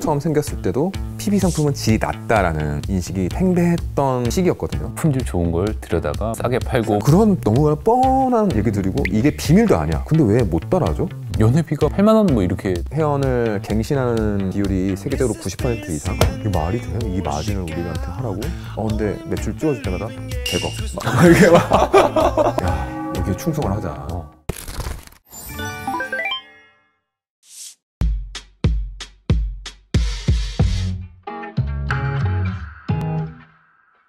처음 생겼을 때도 PB 상품은 질이 낮다라는 인식이 팽배했던 시기였거든요. 품질 좋은 걸 들여다가 싸게 팔고 그런 너무나 뻔한 얘기들이고 이게 비밀도 아니야. 근데 왜 못 따라하죠? 연회비가 8만 원 뭐 이렇게 회원을 갱신하는 비율이 세계적으로 90% 이상? 이게 말이 돼요? 이 마진을 우리한테 하라고? 근데 매출 찍어줄 때마다 100억 막 이게 막 야, 여기에 충성을 하자.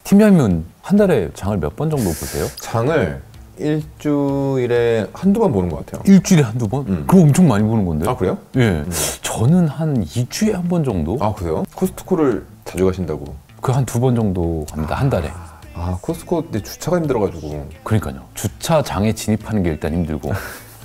팀장님은 한 달에 장을 몇 번 정도 보세요? 장을 일주일에 한두 번 보는 것 같아요. 일주일에 한두 번? 그럼 엄청 많이 보는 건데? 아, 그래요? 예. 저는 한 2주에 한 번 정도? 아, 그래요? 코스트코를 자주 가신다고? 그 한 2번 정도 갑니다, 한 달에. 아, 코스트코 내 주차가 힘들어가지고. 그러니까요. 주차장에 진입하는 게 일단 힘들고.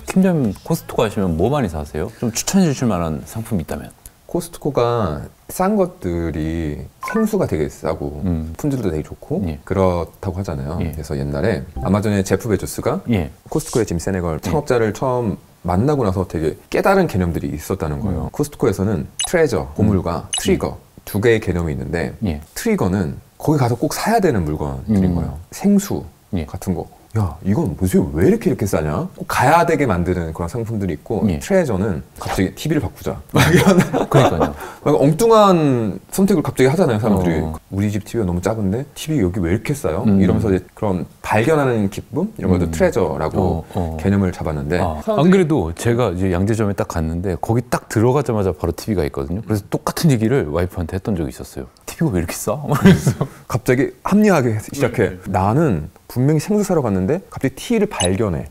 팀장님 코스트코 가시면 뭐 많이 사세요? 좀 추천해 주실 만한 상품이 있다면? 코스트코가 싼 것들이 생수가 되게 싸고 품질도 되게 좋고 예. 그렇다고 하잖아요. 예. 그래서 옛날에 아마존의 제프 베조스가 예. 코스트코의 짐 세네걸 창업자를 처음 만나고 나서 되게 깨달은 개념들이 있었다는 거예요. 코스트코에서는 트레저, 보물과 트리거 두 개의 개념이 있는데 예. 트리거는 거기 가서 꼭 사야 되는 물건들인 거예요. 생수 예. 같은 거. 야, 이건 뭐지? 왜 이렇게 싸냐? 꼭 가야 되게 만드는 그런 상품들이 있고 예. 트레저는 갑자기 TV를 바꾸자. 막 이런 그러니까요. 막 엉뚱한 선택을 갑자기 하잖아요, 사람들이. 우리 집 TV가 너무 작은데 TV 여기 왜 이렇게 싸요? 이러면서 이제 그런 발견하는 기쁨? 이런 것도 트레저라고 개념을 잡았는데 안 그래도 제가 이제 양재점에 딱 갔는데 거기 딱 들어가자마자 바로 TV가 있거든요. 그래서 똑같은 얘기를 와이프한테 했던 적이 있었어요. TV가 왜 이렇게 싸? 그래서 갑자기 합리화하기 시작해. 나는 분명히 생수 사러 갔는데 갑자기 TV를 발견해.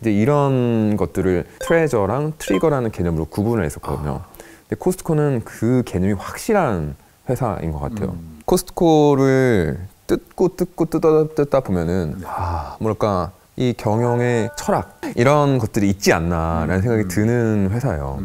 이제 이런 것들을 트레저랑 트리거라는 개념으로 구분을 했었거든요. 근데 코스트코는 그 개념이 확실한 회사인 것 같아요. 코스트코를 뜯고 뜯다 보면은 뭐랄까 이 경영의 철학 이런 것들이 있지 않나라는 생각이 드는 회사예요.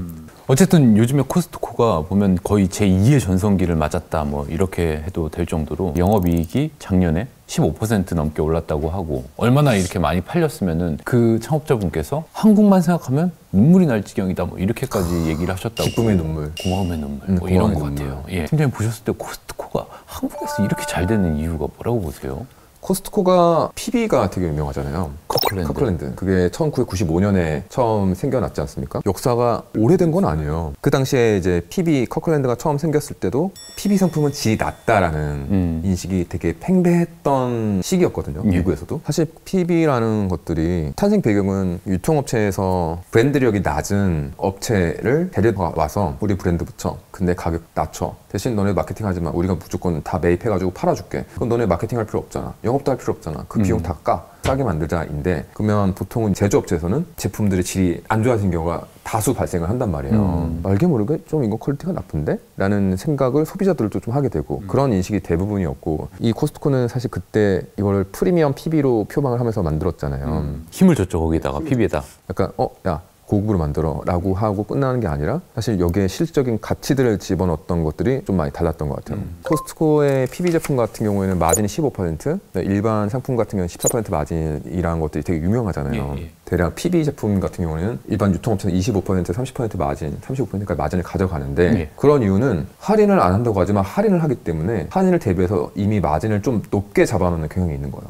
어쨌든 요즘에 코스트코가 보면 거의 제2의 전성기를 맞았다 뭐 이렇게 해도 될 정도로 영업이익이 작년에 15% 넘게 올랐다고 하고 얼마나 이렇게 많이 팔렸으면은 그 창업자분께서 한국만 생각하면 눈물이 날 지경이다 뭐 이렇게까지 얘기를 하셨다고. 기쁨의 눈물, 고마움의 눈물 뭐 이런 것 같아요. 예. 팀장님 보셨을 때 코스트코가 한국에서 이렇게 잘 되는 이유가 뭐라고 보세요? 코스트코가 PB가 되게 유명하잖아요. 커클랜드. 그게 1995년에 처음 생겨났지 않습니까? 역사가 오래된 건 아니에요. 그 당시에 이제 PB 커클랜드가 처음 생겼을 때도 PB 상품은 질이 낮다라는 인식이 되게 팽배했던 시기였거든요. 예. 미국에서도. 사실 PB라는 것들이 탄생 배경은 유통업체에서 브랜드력이 낮은 업체를 데려와서 우리 브랜드 붙여. 근데 가격 낮춰. 대신 너네 마케팅 하지 마. 우리가 무조건 다 매입해가지고 팔아줄게. 그럼 너네 마케팅 할 필요 없잖아. 영업도 할 필요 없잖아. 그 비용 다 까. 싸게 만들자인데 그러면 보통은 제조업체에서는 제품들의 질이 안 좋아진 경우가 다수 발생을 한단 말이에요. 알게 모르게 좀 이거 퀄리티가 나쁜데? 라는 생각을 소비자들도 좀 하게 되고 그런 인식이 대부분이었고 이 코스트코는 사실 그때 이거를 프리미엄 PB로 표방을 하면서 만들었잖아요. 힘을 줬죠 거기다가 PB에다. 약간 야 고급으로 만들어 라고 하고 끝나는 게 아니라 사실 여기에 실질적인 가치들을 집어넣었던 것들이 좀 많이 달랐던 것 같아요. 코스트코의 PB 제품 같은 경우에는 마진이 15%, 일반 상품 같은 경우는 14% 마진이라는 것들이 되게 유명하잖아요. 예. 대략 PB 제품 같은 경우는 일반 유통업체는 25%, 30% 마진, 35%까지 마진을 가져가는데 예. 그런 이유는 할인을 안 한다고 하지만 할인을 하기 때문에 할인을 대비해서 이미 마진을 좀 높게 잡아놓는 경향이 있는 거예요.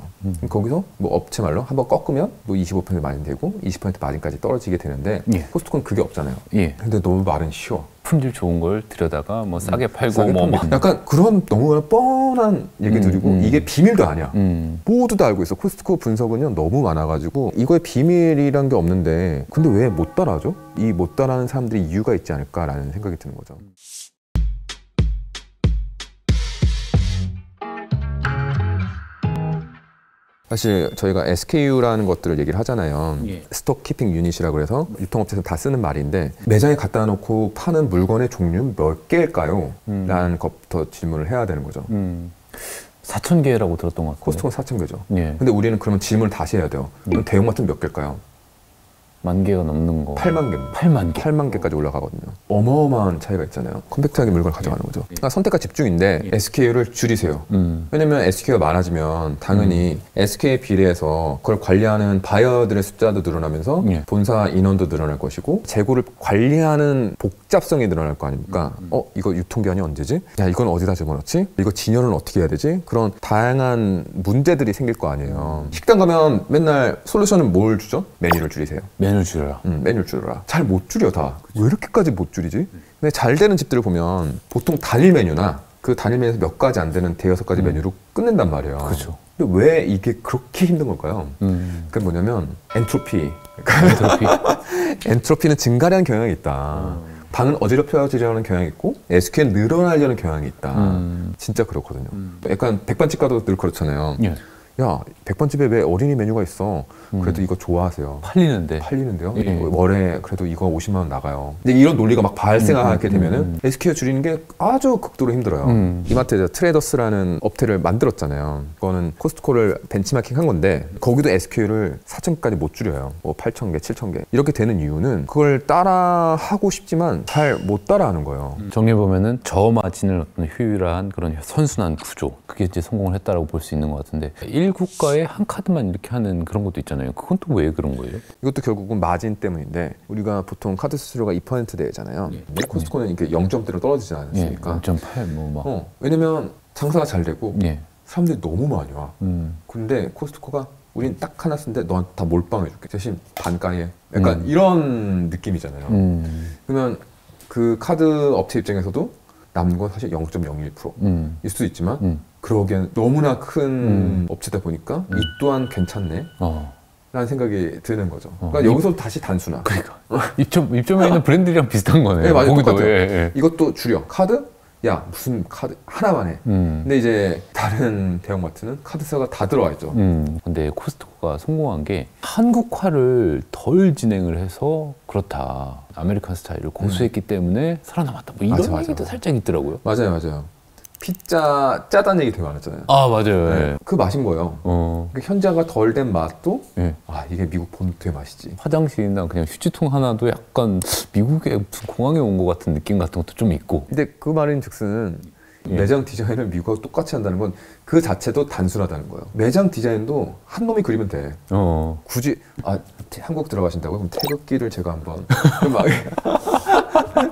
거기서 뭐 업체 말로 한번 꺾으면 뭐 25% 마진 되고 20% 마진까지 떨어지게 되는데 예. 코스트코는 그게 없잖아요. 예. 근데 너무 말은 쉬워. 품질 좋은 걸 들여다가 뭐 싸게 팔고 싸게 뭐 팝니다. 약간 그런 너무 뻔한 얘기들이고 이게 비밀도 아니야. 모두 다 알고 있어. 코스트코 분석은요 너무 많아가지고 이거에 비밀이란 게 없는데 근데 왜 못 따라하죠? 이 못 따라하는 사람들이 이유가 있지 않을까라는 생각이 드는 거죠. 사실 저희가 SKU라는 것들을 얘기를 하잖아요. 예. 스톡 키핑 유닛이라고 해서 유통업체에서 다 쓰는 말인데 매장에 갖다 놓고 파는 물건의 종류는 몇 개일까요? 라는 것부터 질문을 해야 되는 거죠. 4,000개라고 들었던 것 같아요. 코스트코는 4,000개죠. 예. 근데 우리는 그러면 질문을 다시 해야 돼요. 그럼 대형마트는 몇 개일까요? 만 개가 넘는 거. 8만 개입니다. 8만 개. 8만 개까지 올라가거든요. 어마어마한 차이가 있잖아요. 컴팩트하게 물건을 가져가는 거죠. 그러니까 선택과 집중인데 SKU를 줄이세요. 왜냐면 SKU가 많아지면 당연히 SKU에 비례해서 그걸 관리하는 바이어들의 숫자도 늘어나면서 예. 본사 인원도 늘어날 것이고 재고를 관리하는 복잡성이 늘어날 거 아닙니까? 이거 유통기한이 언제지? 야, 이건 어디다 집어넣지? 이거 진열은 어떻게 해야 되지? 그런 다양한 문제들이 생길 거 아니에요. 식당 가면 맨날 솔루션은 뭘 주죠? 메뉴를 줄이세요. 메뉴 줄여라. 메뉴를 줄여라. 잘 못 줄여 다. 왜 이렇게까지 못 줄이지? 근데 잘 되는 집들을 보면 보통 단일 메뉴나 그 단일 메뉴에서 몇 가지 안 되는 대여섯 가지 메뉴로 끝낸단 말이에요. 그렇죠. 근데 왜 이게 그렇게 힘든 걸까요? 그게 뭐냐면 엔트로피. 엔트로피. 엔트로피는 증가하는 경향이 있다. 방은 어지럽혀지려는 경향이 있고 SQ는 늘어나려는 경향이 있다. 진짜 그렇거든요. 약간 백반집 가도 늘 그렇잖아요. 예. 야, 백반집에 왜 어린이 메뉴가 있어? 그래도 이거 좋아하세요. 팔리는데요? 예. 월에 그래도 이거 50만 원 나가요. 근데 이런 논리가 막 발생하게 되면은 SKU 줄이는 게 아주 극도로 힘들어요. 이마트에서 트레이더스라는 업체를 만들었잖아요. 그거는 코스트코를 벤치마킹 한 건데 거기도 SKU를 4,000개까지 못 줄여요. 뭐 8,000개, 7,000개. 이렇게 되는 이유는 그걸 따라하고 싶지만 잘 못 따라하는 거예요. 정리해보면은 저마진을 어떤 효율화한 그런 선순환 구조, 그게 이제 성공을 했다라고 볼 수 있는 것 같은데 1국가에 한 카드만 이렇게 하는 그런 것도 있잖아요. 그건 또 왜 그런 거예요? 이것도 결국은 마진 때문인데 우리가 보통 카드 수수료가 2% 되잖아요. 코스트코는 이렇게 0점대로 떨어지지 않습니까? 0.8 뭐 막. 왜냐면 장사가 잘 되고 예. 사람들이 너무 많이 와. 근데 코스트코가 우린 딱 하나 쓴데 너한테 다 몰빵해줄게. 대신 반가에. 약간 이런 느낌이잖아요. 그러면 그 카드 업체 입장에서도 남는 건 사실 0.01%일 수도 있지만 그러기엔 너무나 큰 업체다 보니까 이 또한 괜찮네 라는 생각이 드는 거죠. 그러니까 여기서 다시 단순화. 그러니까 입점에 있는 브랜드랑 비슷한 거네요. 네, 맞아요. 거기도. 똑같아요. 예. 이것도 줄여. 카드? 야, 무슨 카드 하나만 해. 근데 이제 다른 대형마트는 카드사가 다 들어와 있죠. 근데 코스트코가 성공한 게 한국화를 덜 진행을 해서 그렇다. 아메리칸 스타일을 고수했기 때문에 살아남았다. 뭐 이런 맞아. 얘기도 살짝 있더라고요. 맞아요. 피자 짜다는 얘기 되게 많았잖아요. 아, 맞아요. 네. 예. 그 맛인 거예요. 그 현자가 덜 된 맛도 예. 이게 미국 본토의 맛이지. 화장실이나 그냥 휴지통 하나도 약간 미국의 무슨 공항에 온 것 같은 느낌 같은 것도 좀 있고. 근데 그 말인 즉슨 매장 디자인을 미국하고 똑같이 한다는 건 그 자체도 단순하다는 거예요. 매장 디자인도 한 놈이 그리면 돼. 굳이 한국 들어가신다고요? 그럼 태극기를 제가 한번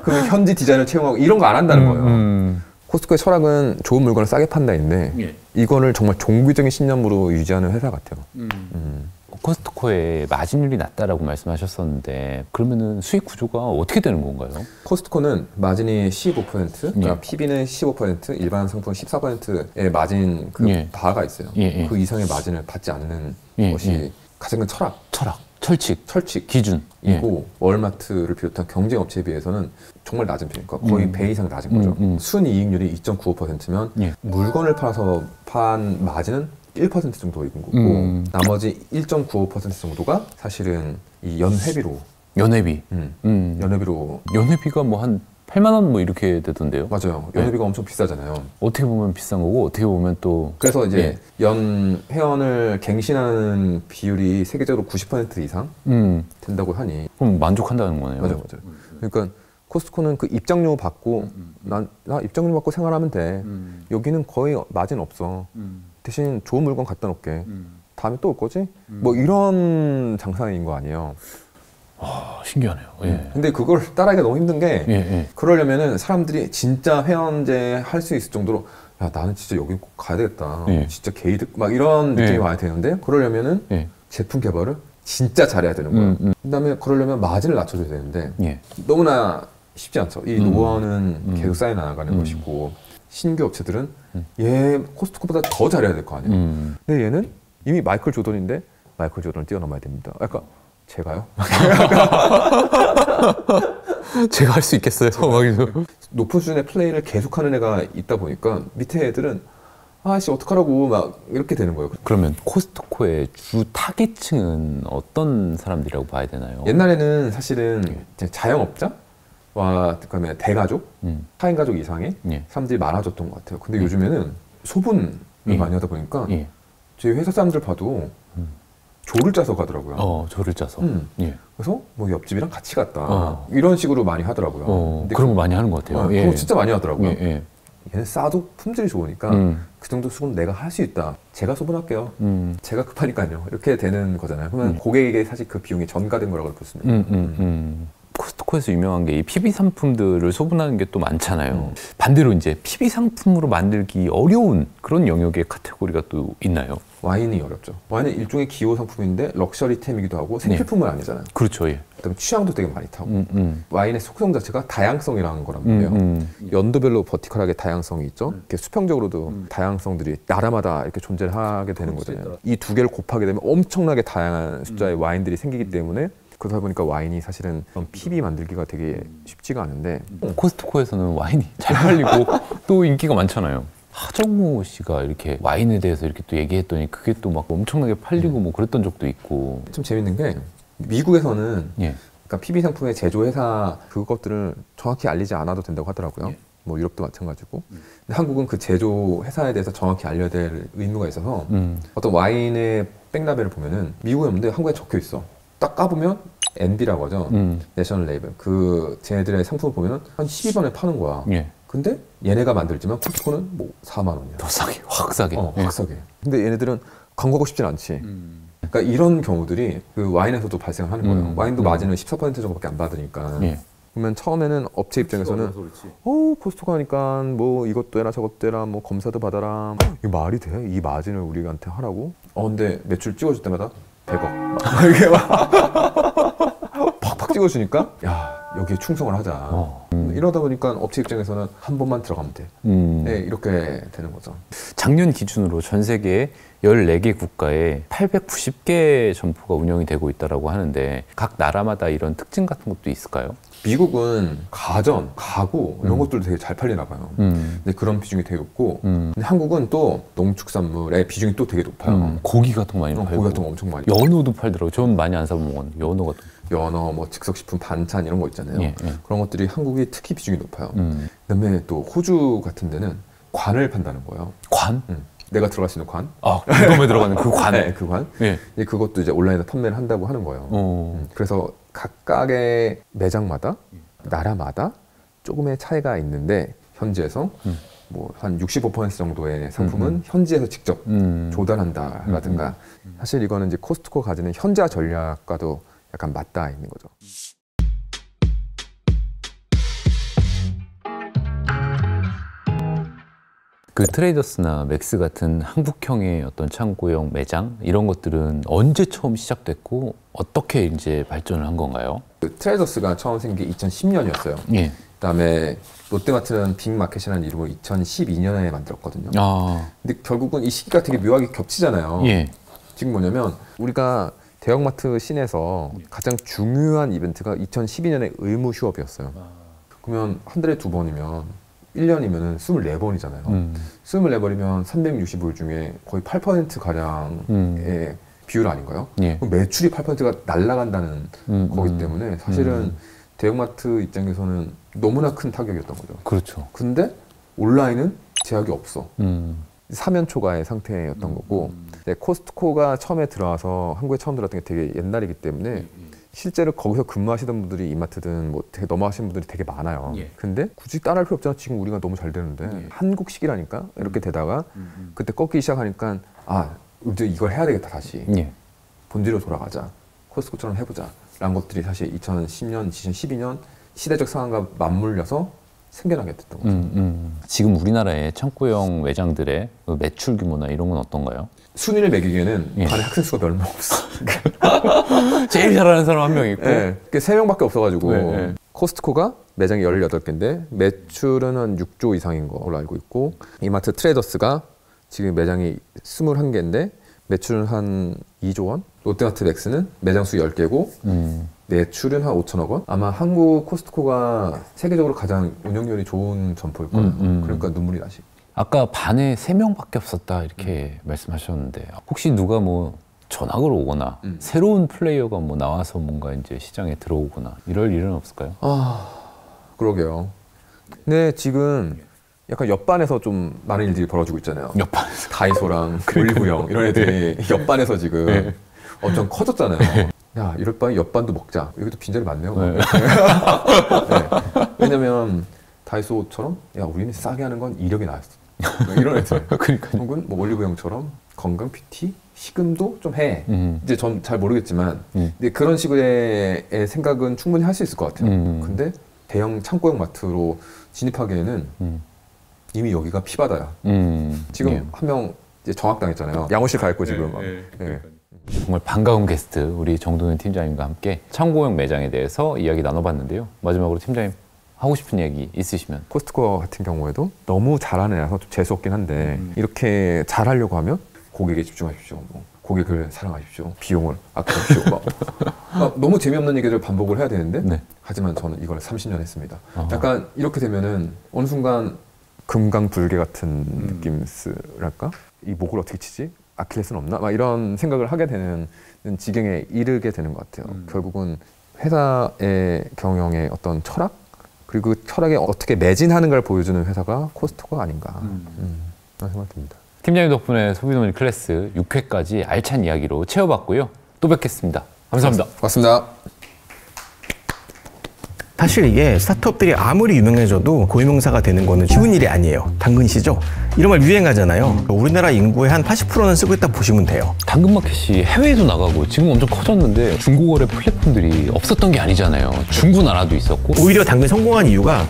그럼 현지 디자인을 채용하고 이런 거 안 한다는 거예요. 코스트코의 철학은 좋은 물건을 싸게 판다인데 이거를 정말 종교적인 신념으로 유지하는 회사 같아요. 코스트코의 마진율이 낮다라고 말씀하셨었는데 그러면은 수익 구조가 어떻게 되는 건가요? 코스트코는 마진이 15%, 그러니까 PB는 15%, 일반 상품 14%의 마진 바가 있어요. 그 이상의 마진을 받지 않는 것이 가장 큰 철칙 기준이고 월마트를 비롯한 경쟁 업체에 비해서는 정말 낮은 편이니까 거의 배 이상 낮은 거죠. 순이익률이 2.95%면 물건을 팔아서 판 마진은 1% 정도인 거고 나머지 1.95% 정도가 사실은 이 연회비로 연회비가 뭐 한 8만 원 뭐 이렇게 되던데요. 맞아요. 연회비가 엄청 비싸잖아요. 어떻게 보면 비싼 거고 어떻게 보면 또 그래서 이제 연 회원을 갱신하는 비율이 세계적으로 90% 이상 된다고 하니 그럼 만족한다는 거네요. 맞아요. 그러니까 코스트코는 그 입장료 받고 나 입장료 받고 생활하면 돼. 여기는 거의 마진 없어. 대신 좋은 물건 갖다 놓을게. 다음에 또 올 거지? 뭐 이런 장사인 거 아니에요. 신기하네요. 근데 그걸 따라하기가 너무 힘든 게 그러려면은 사람들이 진짜 회원제 할 수 있을 정도로 야 나는 진짜 여기 꼭 가야 되겠다. 진짜 게이드 막 이런 느낌이 와야 되는데 그러려면은 제품 개발을 진짜 잘해야 되는 거예요. 그다음에 그러려면 마진을 낮춰줘야 되는데 너무나 쉽지 않죠. 이 노하우는 계속 쌓여 나가는 것이고 신규 업체들은 얘 코스트코보다 더 잘해야 될 거 아니에요. 근데 얘는 이미 마이클 조던인데 마이클 조던을 뛰어넘어야 됩니다. 약간 제가요? 제가 할 수 있겠어요? 높은 수준의 플레이를 계속하는 애가 있다 보니까 밑에 애들은 아씨 어떡하라고 막 이렇게 되는 거예요. 그러면 코스트코의 주 타깃층은 어떤 사람들이라고 봐야 되나요? 옛날에는 사실은 자영업자와 그다음에 대가족, 4인 가족 이상의 사람들이 많아졌던 것 같아요. 근데 요즘에는 소분을 많이 하다 보니까 저희 회사 사람들 봐도 조를 짜서 가더라고요. 조를 짜서. 예. 그래서 뭐 옆집이랑 같이 갔다. 이런 식으로 많이 하더라고요. 근데 그런 거 많이 하는 것 같아요. 그거 진짜 많이 하더라고요. 예. 얘는 싸도 품질이 좋으니까 그 정도 수건 내가 할 수 있다. 제가 소분할게요. 제가 급하니까요. 이렇게 되는 거잖아요. 그러면 고객에게 사실 그 비용이 전가된 거라고 볼 수 있습니다. 코스트코에서 유명한 게 이 PB 상품들을 소분하는 게 또 많잖아요. 반대로 이제 PB 상품으로 만들기 어려운 그런 영역의 카테고리가 또 있나요? 와인이 어렵죠. 와인은 일종의 기호 상품인데 럭셔리템이기도 하고 생필품은 아니잖아요. 그렇죠. 예. 그다음에 취향도 되게 많이 타고 와인의 속성 자체가 다양성이라는 거란 말이에요. 연도별로 버티컬하게 다양성이 있죠. 이렇게 수평적으로도 다양성들이 나라마다 이렇게 존재를 하게 되는 거잖아요. 이 두 개를 곱하게 되면 엄청나게 다양한 숫자의 와인들이 생기기 때문에 그러다 보니까 와인이 사실은 그런 PB 만들기가 되게 쉽지가 않은데 코스트코에서는 와인이 잘 팔리고 또 인기가 많잖아요. 하정우 씨가 이렇게 와인에 대해서 이렇게 또 얘기했더니 그게 또 막 엄청나게 팔리고 뭐 그랬던 적도 있고. 좀 재밌는 게 미국에서는 예. 그러니까 PB 상품의 제조회사 그것들을 정확히 알리지 않아도 된다고 하더라고요. 예. 뭐 유럽도 마찬가지고. 근데 한국은 그 제조회사에 대해서 정확히 알려야 될 의무가 있어서 어떤 와인의 백라벨을 보면은 미국에 없는데 한국에 적혀 있어. 딱 까보면 NB라고 하죠. 내셔널 레이블. 그 쟤네들의 상품을 보면은 한 12번에 파는 거야. 예. 근데 얘네가 만들지만 코스트코는 뭐 4만 원이야. 더 싸게, 확 싸게. 확 싸게. 근데 얘네들은 광고하고 싶진 않지. 그러니까 이런 경우들이 그 와인에서도 발생하는 거예요. 와인도 마진을 14% 정도밖에 안 받으니까. 예. 그러면 처음에는 업체 입장에서는 코스트코 가니까 뭐 이것도 해라 저것도 해라 뭐 검사도 받아라. 이게 말이 돼? 이 마진을 우리한테 하라고? 근데 매출 찍어줄 때마다 100억. 이게 막 팍팍 찍어주니까 야 여기에 충성을 하자. 이러다 보니까 업체 입장에서는 한 번만 들어가면 돼. 네, 이렇게 되는 거죠. 작년 기준으로 전 세계 14개 국가에 890개 점포가 운영이 되고 있다고 하는데 각 나라마다 이런 특징 같은 것도 있을까요? 미국은 가전, 가구 이런 것들도 되게 잘 팔리나 봐요. 근데 그런 비중이 되게 높고 근데 한국은 또 농축산물의 비중이 또 되게 높아요. 고기 같은 거 많이 팔고 고기 같은 거 엄청 많이 연어도 팔더라고요. 저는 많이 안 사먹었는데 연어 같은 거. 연어, 뭐 즉석식품, 반찬 이런 거 있잖아요. 예. 그런 것들이 한국이 특히 비중이 높아요. 그다음에 또 호주 같은 데는 관을 판다는 거예요. 관? 내가 들어갈 수 있는 관. 물건에 들어가는 그 관. 네, 그 관. 예. 그것도 이제 온라인에서 판매를 한다고 하는 거예요. 그래서 각각의 매장마다 나라마다 조금의 차이가 있는데 현지에서 뭐 한 65% 정도의 상품은 현지에서 직접 조달한다라든가 사실 이거는 이제 코스트코 가지는 현자 전략과도 약간 맞닿아 있는 거죠. 그 트레이더스나 맥스 같은 한국형의 어떤 창고형 매장 이런 것들은 언제 처음 시작됐고 어떻게 이제 발전을 한 건가요? 그 트레이더스가 처음 생긴 게 2010년이었어요. 예. 그다음에 롯데마트는 빅마켓이라는 이름으로 2012년에 만들었거든요. 근데 결국은 이 시기가 되게 묘하게 겹치잖아요. 예. 지금 뭐냐면 우리가 대형마트 씬에서 가장 중요한 이벤트가 2012년에 의무 휴업이었어요. 그러면 한 달에 2번이면 1년이면 24번이잖아요. 24번이면 365일 중에 거의 8%가량의 비율 아닌가요? 예. 그럼 매출이 8%가 날아간다는 거기 때문에 사실은 대형마트 입장에서는 너무나 큰 타격이었던 거죠. 그렇죠. 근데 온라인은 제약이 없어. 사면 초과의 상태였던 거고 코스트코가 처음에 들어와서 한국에 처음 들어왔던 게 되게 옛날이기 때문에 실제로 거기서 근무하시던 분들이 이마트든 뭐 되게 넘어가시는 분들이 되게 많아요. 예. 근데 굳이 따라할 필요 없잖아. 지금 우리가 너무 잘 되는데 한국식이라니까 이렇게 되다가 그때 꺾이기 시작하니까 이제 이걸 해야 되겠다 다시. 예. 본질로 돌아가자. 코스트코처럼 해보자. 라는 것들이 사실 2010년, 2012년 시대적 상황과 맞물려서 생겨나게 됐던 거죠. 지금 우리나라의 창고형 매장들의 그 매출 규모나 이런 건 어떤가요? 순위를 매기기에는 반에 학생 수가 별로 없어. 제일 잘하는 사람 한 명 있고 네, 3명밖에 없어가지고 네. 코스트코가 매장이 18개인데 매출은 한 6조 이상인 걸로 알고 있고 이마트 트레이더스가 지금 매장이 21개인데 매출은 한 2조 원? 롯데마트 맥스는 매장 수 10개고 매출은 한 5천억 원? 아마 한국 코스트코가 세계적으로 가장 운영률이 좋은 점포일 거예요. 그러니까 눈물이 나시. 아까 반에 3명밖에 없었다 이렇게 말씀하셨는데 혹시 누가 뭐 전학을 오거나 새로운 플레이어가 뭐 나와서 뭔가 이제 시장에 들어오거나 이럴 일은 없을까요? 그러게요. 근데 지금 약간 옆반에서 좀 많은 일들이 벌어지고 있잖아요. 옆반에서 다이소랑 올리브영 이런 애들이 옆반에서 지금 엄청 커졌잖아요. 야, 이럴 바에 옆반도 먹자. 여기도 빈자리 많네요. 네. 네. 왜냐면 다이소처럼 야, 우리는 싸게 하는 건 이력이 나왔어. 이런 애들. 그러니까. 혹은 뭐 올리브영처럼 건강 뷰티 시금도 좀 해. 이제 전 잘 모르겠지만 근데 그런 식의 생각은 충분히 할 수 있을 것 같아요. 근데 대형 창고형 마트로 진입하기에는 이미 여기가 피바다야. 지금 예. 한 명 이제 정학당했잖아요. 양호실 가 있고 지금. 막. 네. 정말 반가운 게스트 우리 정동현 팀장님과 함께 창고형 매장에 대해서 이야기 나눠봤는데요. 마지막으로 팀장님 하고 싶은 얘기 있으시면. 코스트코 같은 경우에도 너무 잘하는 애라서 좀 재수없긴 한데 이렇게 잘하려고 하면 고객에 집중하십시오. 뭐, 고객을 사랑하십시오. 비용을 아끼십시오. 막 너무 재미없는 얘기를 반복을 해야 되는데 네. 하지만 저는 이걸 30년 했습니다. 약간 이렇게 되면은 어느 순간 금강불개 같은 느낌이랄까? 이 목을 어떻게 치지? 아킬레스는 없나? 막 이런 생각을 하게 되는 지경에 이르게 되는 것 같아요. 결국은 회사의 경영의 어떤 철학? 그리고 그 철학에 어떻게 매진하는 걸 보여주는 회사가 코스트코가 아닌가 그런 생각이 듭니다. 팀장님 덕분에 소비논의 클래스 6회까지 알찬 이야기로 채워봤고요. 또 뵙겠습니다. 감사합니다. 고맙습니다. 사실 이게 스타트업들이 아무리 유명해져도 고유명사가 되는 거는 쉬운 일이 아니에요. 당근시죠? 이런 말 유행하잖아요. 우리나라 인구의 한 80%는 쓰고 있다 보시면 돼요. 당근마켓이 해외에도 나가고 지금 엄청 커졌는데 중고거래 플랫폼들이 없었던 게 아니잖아요. 중고나라도 있었고. 오히려 당근 성공한 이유가